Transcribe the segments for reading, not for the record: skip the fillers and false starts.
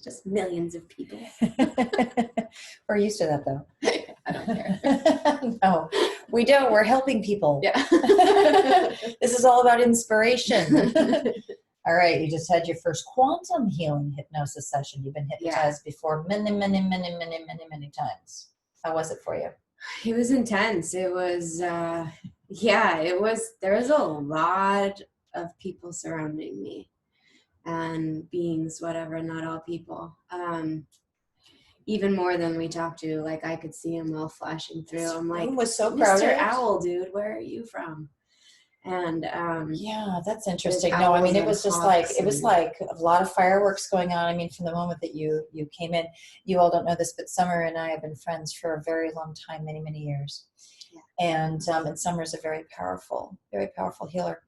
just millions of people. We're used to that though. I don't care. No, we don't. We're helping people. Yeah. This is all about inspiration. All right. You just had your first quantum healing hypnosis session. You've been hypnotized before many, many, many, many, many, many times. How was it for you? It was intense. It was, it was, there was a lot of people surrounding me and beings, whatever, not all people. Even more than we talked to, like I could see them all flashing through. I'm like, it was so crowded. Mr. Owl, dude, where are you from? And yeah, that's interesting. No, I mean, it was just like, it was like a lot of fireworks going on. I mean, from the moment that you came in, you all don't know this, but Summer and I have been friends for a very long time, many, many years. Yeah. And Summer's a very powerful healer.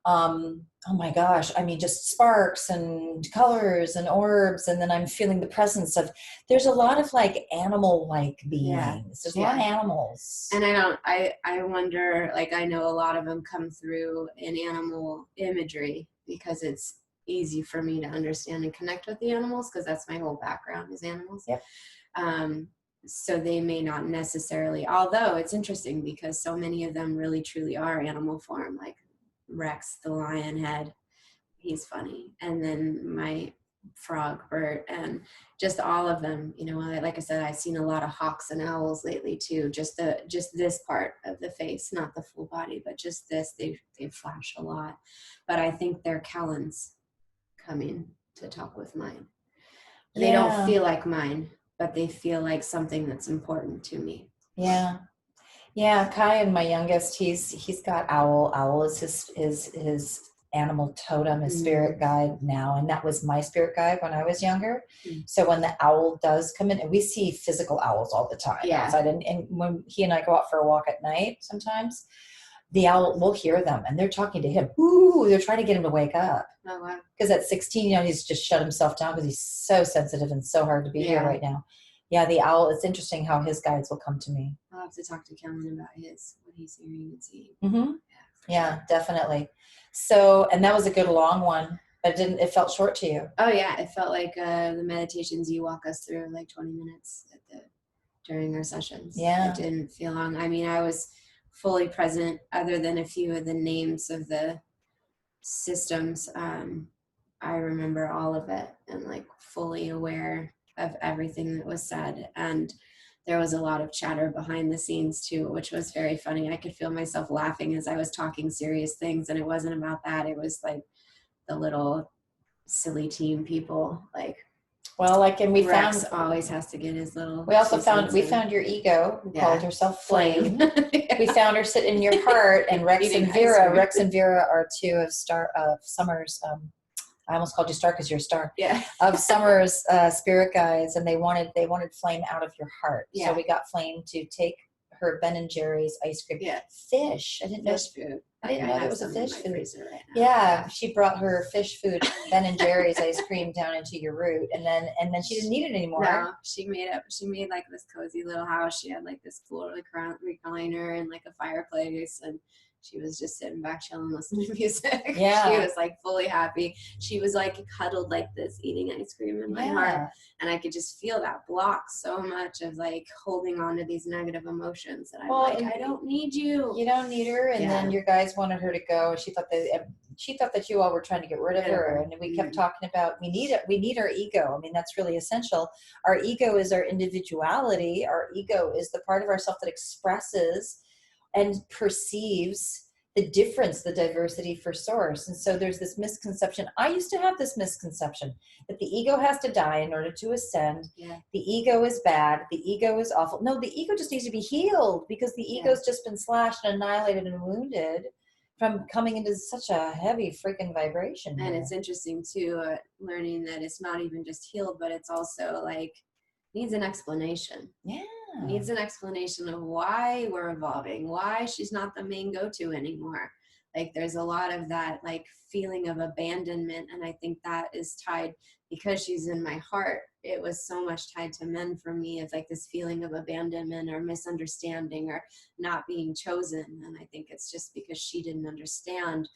Oh my gosh, I mean, just sparks and colors and orbs, and then I'm feeling the presence of, there's a lot of like animal-like beings. Yeah. There's a lot of animals. And I wonder, like, I know a lot of them come through in animal imagery because it's easy for me to understand and connect with the animals, because that's my whole background is animals. Yep. So they may not necessarily, although it's interesting because so many of them really truly are animal form, like Rex the lion head, he's funny, and then my frog Bert, and just all of them, you know, like I said, I've seen a lot of hawks and owls lately too, just this part of the face, not the full body, but just this, they flash a lot. But I think they're Kellans coming to talk with mine. They don't feel like mine, but they feel like something that's important to me. Yeah, Kai, and my youngest, he's got owl. Owl is his animal totem, his spirit guide now, and that was my spirit guide when I was younger. So when the owl does come in, and we see physical owls all the time outside, and when he and I go out for a walk at night, sometimes the owl, we'll hear them, and they're talking to him. Ooh, they're trying to get him to wake up. Oh wow! Because at 16, you know, he's just shut himself down because he's so sensitive and so hard to be here right now. Yeah, the owl, it's interesting how his guides will come to me. I'll have to talk to Kellen about what he's hearing and seeing. Mm-hmm. Yeah, definitely. So, and that was a good long one, but it felt short to you. Oh yeah, it felt like the meditations you walk us through, like 20 minutes during our sessions. Yeah. It didn't feel long. I mean, I was fully present other than a few of the names of the systems. I remember all of it and like fully aware of everything that was said. And there was a lot of chatter behind the scenes too, which was very funny. I could feel myself laughing as I was talking serious things, and it wasn't about that. It was like the little silly team people, like, well, like, and we Rex found always has to get his little. We also found your ego, who called herself Flame. We Yeah. found her sitting in your heart, and Rex and Vera are two of Summer's. I almost called you Star because you're a star. Yeah. Of Summer's spirit guides, and they wanted Flame out of your heart. Yeah. So we got Flame to take her Ben and Jerry's ice cream. Yeah. Fish. I didn't know. Fish food. I didn't know there was a fish food. Right, yeah, she brought her fish food, Ben and Jerry's ice cream, down into your root, and then she didn't need it anymore. No, she made like this cozy little house. She had like this cool recliner and like a fireplace, and she was just sitting back chilling, listening to music. Yeah. She was like fully happy. She was like cuddled like this, eating ice cream in my heart. And I could just feel that block so much of like holding on to these negative emotions that I'm I don't need you. You don't need her. And then your guys wanted her to go. She thought that you all were trying to get rid of her. And we kept talking about, we need our ego. I mean, that's really essential. Our ego is our individuality. Our ego is the part of ourself that expresses and perceives the difference, the diversity for source. And so there's this misconception. I used to have this misconception that the ego has to die in order to ascend. Yeah. The ego is bad. The ego is awful. No, the ego just needs to be healed, because the ego's just been slashed and annihilated and wounded from coming into such a heavy freaking vibration. And it's interesting too, learning that it's not even just healed, but it's also like needs an explanation. Yeah. Needs an explanation of why we're evolving, why she's not the main go-to anymore. Like there's a lot of that like feeling of abandonment, and I think that is tied, because she's in my heart, it was so much tied to men for me, of like this feeling of abandonment or misunderstanding or not being chosen. And I think it's just because she didn't understand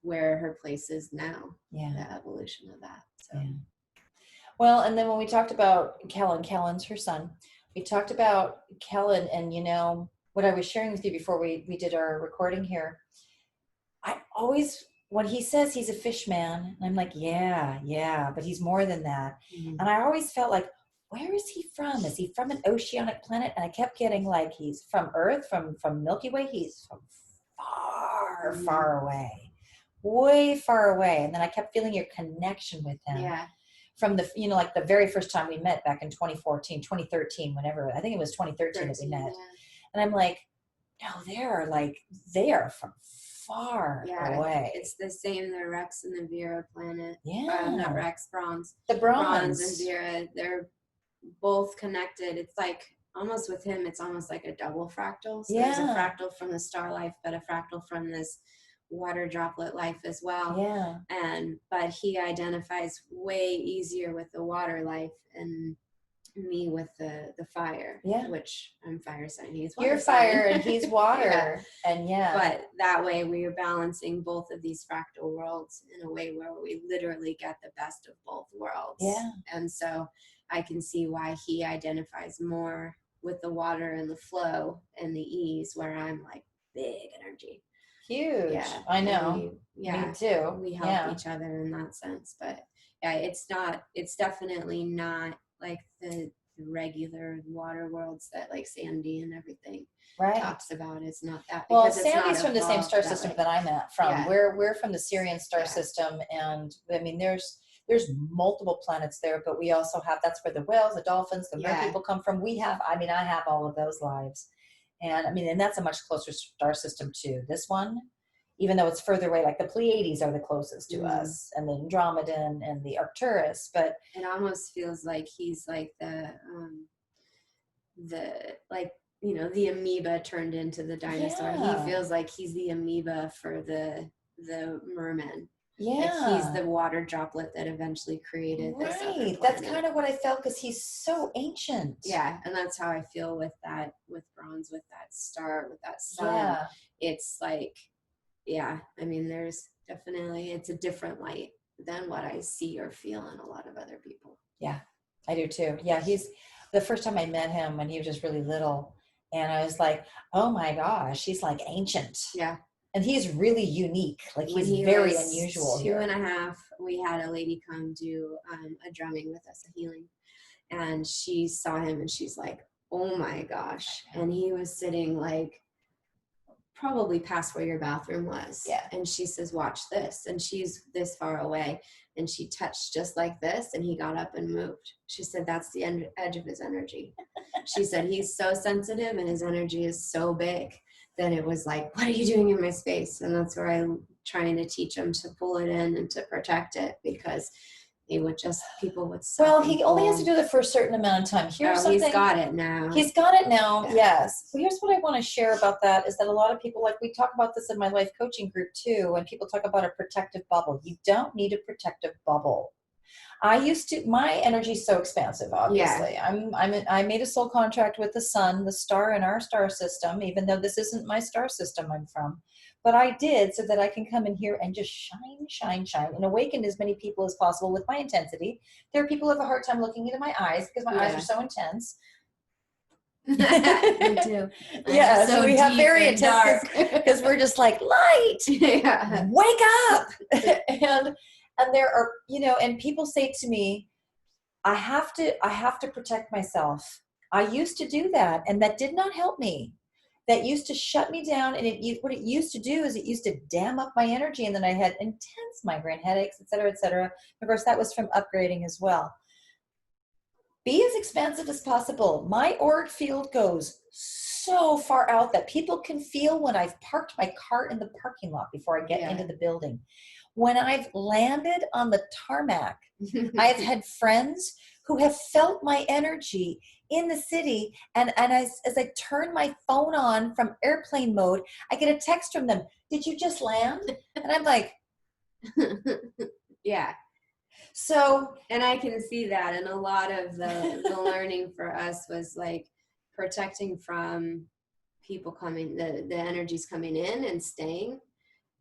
where her place is now. Yeah. The evolution of that. So. Yeah. Well, and then when we talked about Kellen's her son, we talked about Kellen, and what I was sharing with you before we did our recording here, I always, when he says he's a fish man, I'm like, yeah, but he's more than that. Mm. And I always felt like, where is he from? Is he from an oceanic planet? And I kept getting like, he's from Earth, from Milky Way. He's from far away, way far away. And then I kept feeling your connection with him. Yeah. From the, like the very first time we met back in 2014, 2013, whenever, I think it was 2013 that we met. Yeah. And I'm like, no, they are from far away. It's the same, the Rex and the Vera planet. Yeah. Not Rex, Bronze. The Bronze and Vera, they're both connected. It's like, almost with him, it's almost like a double fractal. So there's a fractal from the star life, but a fractal from this water droplet life as well. Yeah. But he identifies way easier with the water life, and me with the fire. Yeah. Which I'm fire sign. He's water. You're fire and he's water. And But that way we are balancing both of these fractal worlds in a way where we literally get the best of both worlds. Yeah. And so I can see why he identifies more with the water and the flow and the ease, where I'm like big energy. Huge. Yeah. I know. Me too. We help each other in that sense. But yeah, it's definitely not like the regular water worlds that like Sandy and everything talks about. It's not that. Well, Sandy's from the same star system that I'm from. Yeah. We're from the Sirian star system, and I mean there's multiple planets there, but we also have, that's where the whales, the dolphins, the mer people come from. I have all of those lives. And that's a much closer star system too. This one, even though it's further away, like the Pleiades are the closest to us, and the Andromedan and the Arcturus, but it almost feels like he's like the the amoeba turned into the dinosaur. He feels like he's the amoeba for the merman. Yeah. Like he's the water droplet that eventually created this other planet. That's kind of what I felt, because he's so ancient. Yeah, and that's how I feel with that, with Bronze, with that star, with that sun. Yeah. It's like, there's definitely, it's a different light than what I see or feel in a lot of other people. Yeah, I do too. Yeah, he's, the first time I met him when he was just really little, and I was like, oh my gosh, he's like ancient. Yeah. And he's really unique. Like he's very unusual. 2.5, we had a lady come do a drumming with us, a healing. And she saw him and she's like, oh my gosh. And he was sitting like probably past where your bathroom was. Yeah. And she says, watch this. And she's this far away. And she touched just like this, and he got up and moved. She said, that's the edge of his energy. She said, he's so sensitive and his energy is so big that it was like, what are you doing in my space? And that's where I'm trying to teach him to pull it in and to protect it, because people would Well, he only has to do it for a certain amount of time. He's got it now. He's got it now, yes. So here's what I want to share about that, is that a lot of people, like we talk about this in my life coaching group too, when people talk about a protective bubble. You don't need a protective bubble. My energy is so expansive, obviously. Yeah. I made a soul contract with the sun, the star in our star system, even though this isn't my star system I'm from. But I did, so that I can come in here and just shine, and awaken as many people as possible with my intensity. There are people who have a hard time looking into my eyes because my eyes are so intense. Me too. Yeah, so we have very intense, because we're just like, light, wake up. And there are, and people say to me, I have to protect myself. I used to do that, and that did not help me. That used to shut me down, and what it used to do is it used to dam up my energy, and then I had intense migraine headaches, et cetera, et cetera. Of course, that was from upgrading as well. Be as expansive as possible. My auric field goes so far out that people can feel when I've parked my car in the parking lot before I get into the building. When I've landed on the tarmac, I've had friends who have felt my energy in the city. And as I turn my phone on from airplane mode, I get a text from them, did you just land? And I'm like, yeah. So, and I can see that. And a lot of the learning for us was like protecting from people coming, the energies coming in and staying,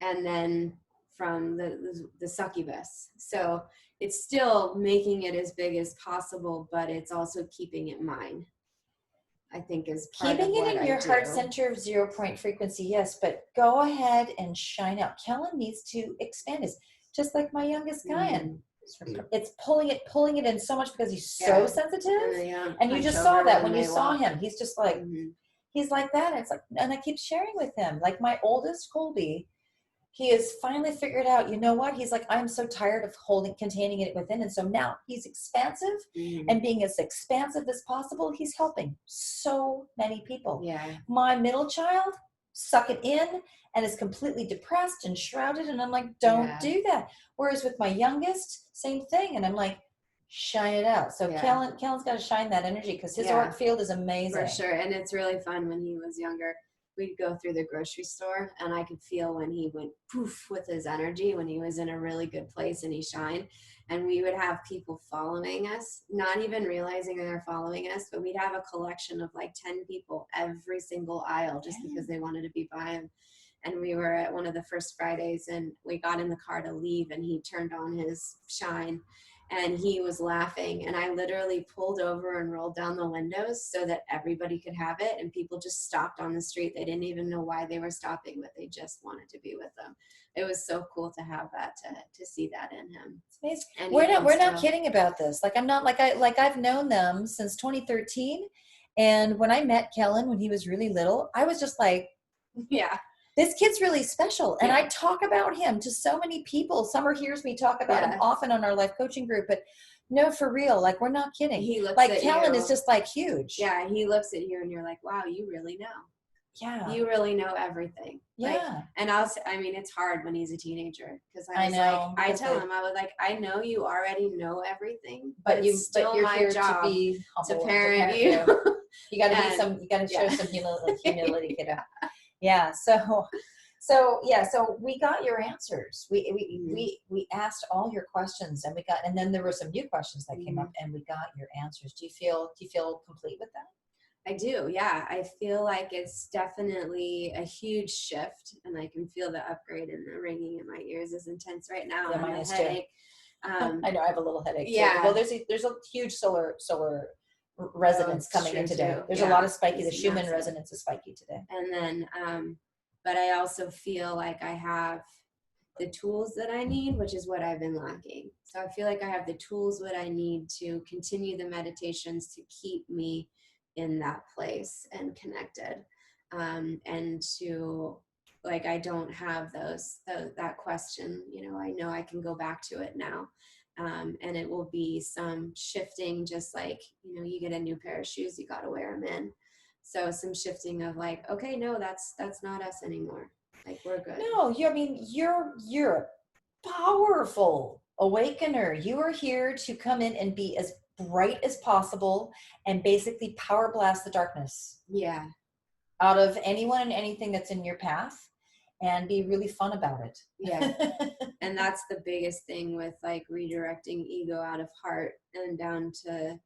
and then from the succubus. So it's still making it as big as possible, but it's also keeping it mine, I think, is part Keeping of what it in I your do. heart center of 0 point frequency, yes, but go ahead and shine out. Kellen needs to expand his, just like my youngest Guyan. It's pulling it in so much because he's so sensitive. Yeah, And you just saw that when you saw him. He's just like, he's like that. And it's like, and I keep sharing with him. Like my oldest, Colby, he has finally figured out, you know what? He's like, I'm so tired of containing it within. And so now he's expansive and being as expansive as possible. He's helping so many people. Yeah. My middle child, suck it in and is completely depressed and shrouded. And I'm like, don't do that. Whereas with my youngest, same thing. And I'm like, shine it out. So Kellen's got to shine that energy because his auric field is amazing. For sure. And it's really fun when he was younger. We'd go through the grocery store and I could feel when he went poof with his energy, when he was in a really good place and he shined. And we would have people following us, not even realizing they're following us, but we'd have a collection of like 10 people every single aisle just because they wanted to be by him. And we were at one of the first Fridays and we got in the car to leave and he turned on his shine and he was laughing. And I literally pulled over and rolled down the windows so that everybody could have it. And people just stopped on the street. They didn't even know why they were stopping, but they just wanted to be with them. It was so cool to have that, to see that in him. It's amazing. And we're not kidding about this. Like I'm not I've known them since 2013. And when I met Kellen when he was really little, I was just like, yeah, this kid's really special. And I talk about him to so many people. Summer hears me talk about him often on our life coaching group, but no, for real, like we're not kidding. He looks like at Kellen you. is just like huge. Yeah, he looks at you and you're like, wow, you really know. Yeah. You really know everything. Yeah. Like, and I mean, it's hard when he's a teenager because I tell him, I was like, I know you already know everything, but it's still you're my here job to be humble, to parent you. You got to you got to show some humility, kiddo. Yeah. So we got your answers. We asked all your questions and then there were some new questions that came up and we got your answers. Do you feel complete with that? I do. Yeah. I feel like it's definitely a huge shift and I can feel the upgrade and the ringing in my ears is intense right now. Yeah, mine is headache. I know I have a little headache too. Well, there's a huge solar resonance coming in today. There's a lot of spiky. The Schumann resonance is spiky today. And then, but I also feel like I have the tools that I need, which is what I've been lacking. So I feel like I have the tools what I need to continue the meditations to keep me in that place and connected. And to like, I don't have that question, I know I can go back to it now. And it will be some shifting, just like, you get a new pair of shoes, you got to wear them in. So some shifting of like, okay, no, that's not us anymore. Like we're good. No, you're a powerful awakener. You are here to come in and be as bright as possible and basically power blast the darkness. Yeah. Out of anyone and anything that's in your path and be really fun about it. Yeah. And that's the biggest thing with like redirecting ego out of heart and down to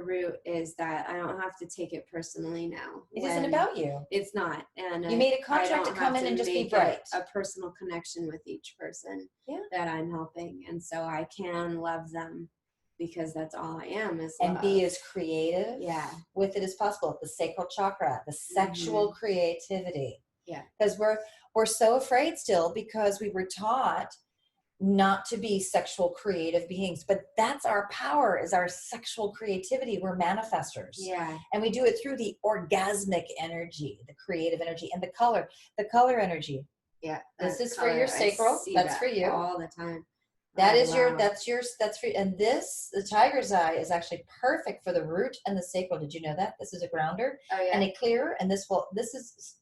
root is that I don't have to take it personally now. It isn't about you. It's not. And you made a contract to come in and just be bright. A personal connection with each person that I'm helping. And so I can love them because that's all I am is love. And be as creative with it as possible. The sacral chakra, the sexual creativity. Yeah. Because we're so afraid still because we were taught not to be sexual creative beings, but that's our power, is our sexual creativity. We're manifestors. Yeah. And we do it through the orgasmic energy, the creative energy, and the color energy. Yeah. This is for your sacral. That's for you. All the time. That's for you. And the tiger's eye is actually perfect for the root and the sacral. Did you know that? This is a grounder and a clearer. And this is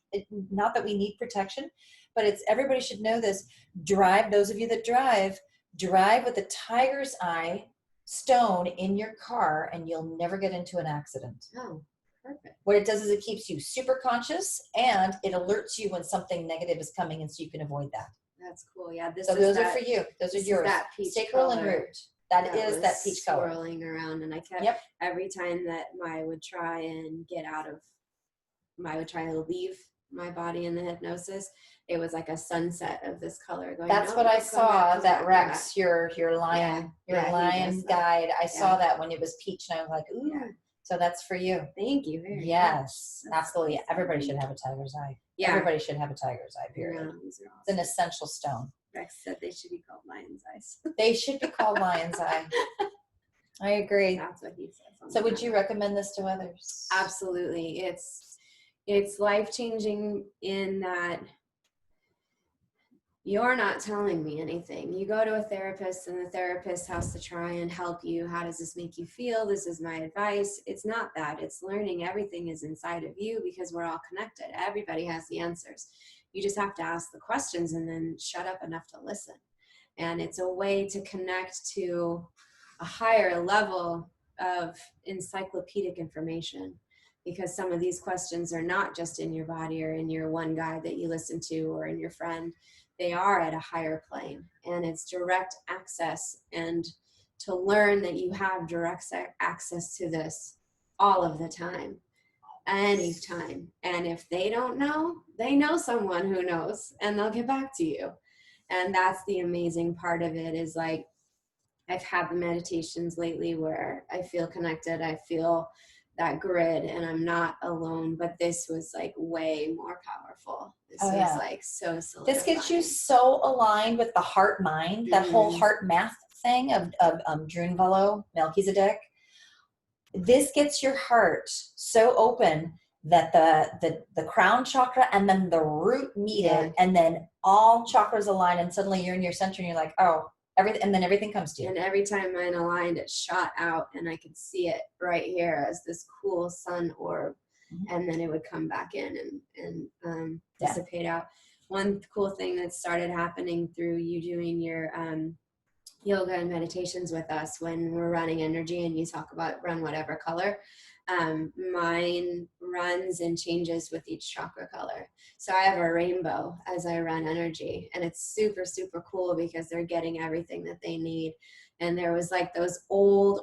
not that we need protection, but everybody should know this. Those of you that drive with the tiger's eye stone in your car and you'll never get into an accident. Oh, perfect. What it does is it keeps you super conscious and it alerts you when something negative is coming, and so you can avoid that. That's cool. Yeah. Those are for you. Those are yours. That peach sacral color. And root. That is that peach color. Swirling around, and I kept every time that I would try and get out of, I would try to leave my body in the hypnosis, it was like a sunset of this color going. That's no, what no, I come saw. back, That come Rex, back. your lion, Yeah, he lion does that. guide. I saw Yeah. that when it was peach, and I was like, ooh. Yeah. So that's for you. Thank you very much. Yes, That's absolutely. awesome. Everybody should have a tiger's eye. Yeah. Everybody should have a tiger's eye, period. Yeah, these are awesome. It's an essential stone. Rex said they should be called lion's eyes. They should be called lion's eye. I agree. That's what he says. So would you recommend this to others? Absolutely. It's life-changing in that you're not telling me anything. You go to a therapist and the therapist has to try and help you. How does this make you feel? This is my advice. It's not that. It's learning everything is inside of you because we're all connected. Everybody has the answers. You just have to ask the questions and then shut up enough to listen. And it's a way to connect to a higher level of encyclopedic information, because some of these questions are not just in your body or in your one guide that you listen to or in your friend. They are at a higher plane, and it's direct access, and to learn that you have direct access to this all of the time, anytime. And if they don't know, they know someone who knows, and they'll get back to you. And that's the amazing part of it, is like, I've had the meditations lately where I feel connected, I feel that grid, and I'm not alone. But this was like way more powerful. This was like so solidifying. This gets you so aligned with the heart mind, that whole heart math thing of Drunvalo, Melchizedek. This gets your heart so open that the crown chakra and then the root meet, and then all chakras align, and suddenly you're in your center and you're like, oh, everything, and then everything comes to you. And every time mine aligned, it shot out, and I could see it right here as this cool sun orb, and then it would come back in and dissipate out. One cool thing that started happening through you doing your yoga and meditations with us, when we're running energy and you talk about run whatever color, mine runs and changes with each chakra color. So I have a rainbow as I run energy, and it's super, super cool because they're getting everything that they need. And there was like those old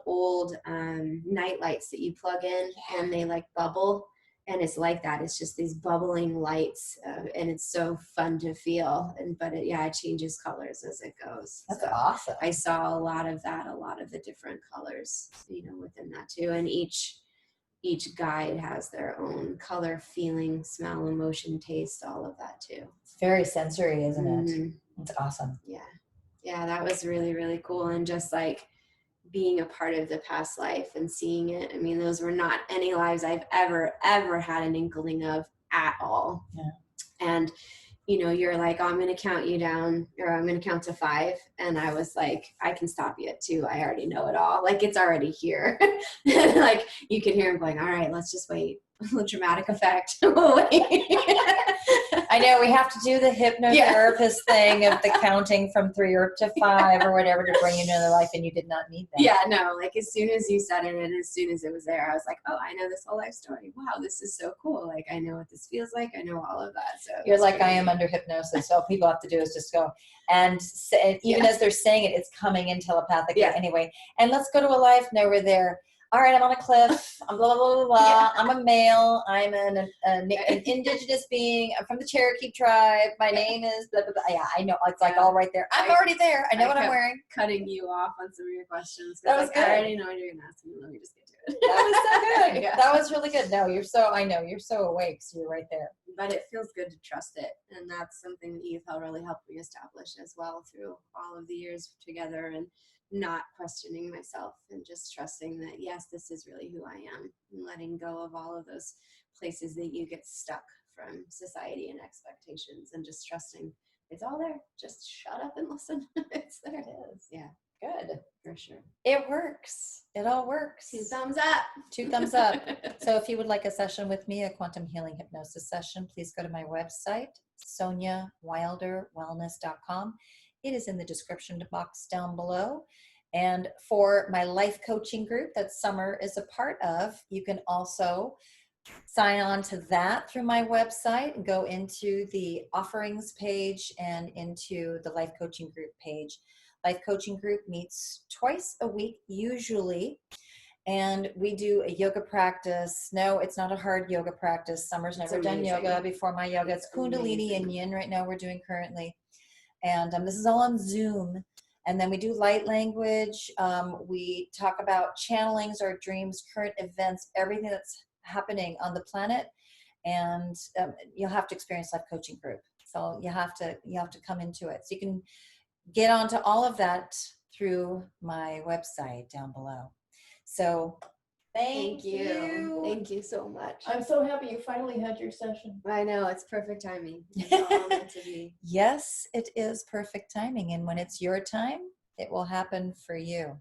night lights that you plug in and they like bubble. And it's like that. It's just these bubbling lights, and it's so fun to feel. But it changes colors as it goes. That's awesome. I saw a lot of that, a lot of the different colors, within that too. And each guide has their own color, feeling, smell, emotion, taste, all of that too. It's very sensory, isn't it? It's awesome. Yeah, that was really, really cool. And just like being a part of the past life and seeing it. I mean, those were not any lives I've ever had an inkling of at all. Yeah. And, you're like, oh, I'm going to count you down, or I'm going to count to 5. And I was like, I can stop you at 2. I already know it all. Like, it's already here. Like, you can hear him going, all right, let's just wait. Dramatic effect. I know we have to do the hypnotherapist thing of the counting from 3 to 5 or whatever to bring you into the life, and you did not need that. Yeah, no, like as soon as you said it and as soon as it was there, I was like, oh, I know this whole life story. Wow, this is so cool. Like, I know what this feels like. I know all of that. So you're like, I am under hypnosis. So all people have to do is just go and say, even as they're saying it, it's coming in telepathically anyway. And let's go to a life. No, we're there. All right, I'm on a cliff. I'm blah, blah, blah, blah. I'm a male. I'm an indigenous being. I'm from the Cherokee tribe. My name is blah, blah, blah. Yeah, I know. It's like all right there. I'm already there. I know what I'm wearing. Cutting you off on some of your questions. That was good. I already know what you're going to ask me. Let me just get to it. That was so good. That was really good. No, I know. You're so awake, so you're right there. But it feels good to trust it. And that's something that you've really helped me establish as well through all of the years together, and not questioning myself and just trusting that, yes, this is really who I am, and letting go of all of those places that you get stuck from society and expectations, and just trusting it's all there. Just shut up and listen. It's there. It is. Yeah. Good. For sure. It works. It all works. 2 thumbs up. 2 thumbs up. So if you would like a session with me, a quantum healing hypnosis session, please go to my website, SoniaWilderWellness.com. It is in the description box down below. And for my life coaching group that Summer is a part of, you can also sign on to that through my website and go into the offerings page and into the life coaching group page. Life coaching group meets twice a week usually, And we do a yoga practice. No, it's not a hard yoga practice. Summer's It's never done amazing. yoga before my yoga. It's Kundalini and Yin right now we're doing currently. And this is all on Zoom. And then we do light language. We talk about channelings, our dreams, current events, everything that's happening on the planet. And you'll have to experience Life Coaching Group. So you have to come into it. So you can get onto all of that through my website down below. So thank you. Thank you so much. I'm so happy you finally had your session. I know, it's perfect timing. It's all meant to be. Yes, it is perfect timing. And when it's your time, it will happen for you.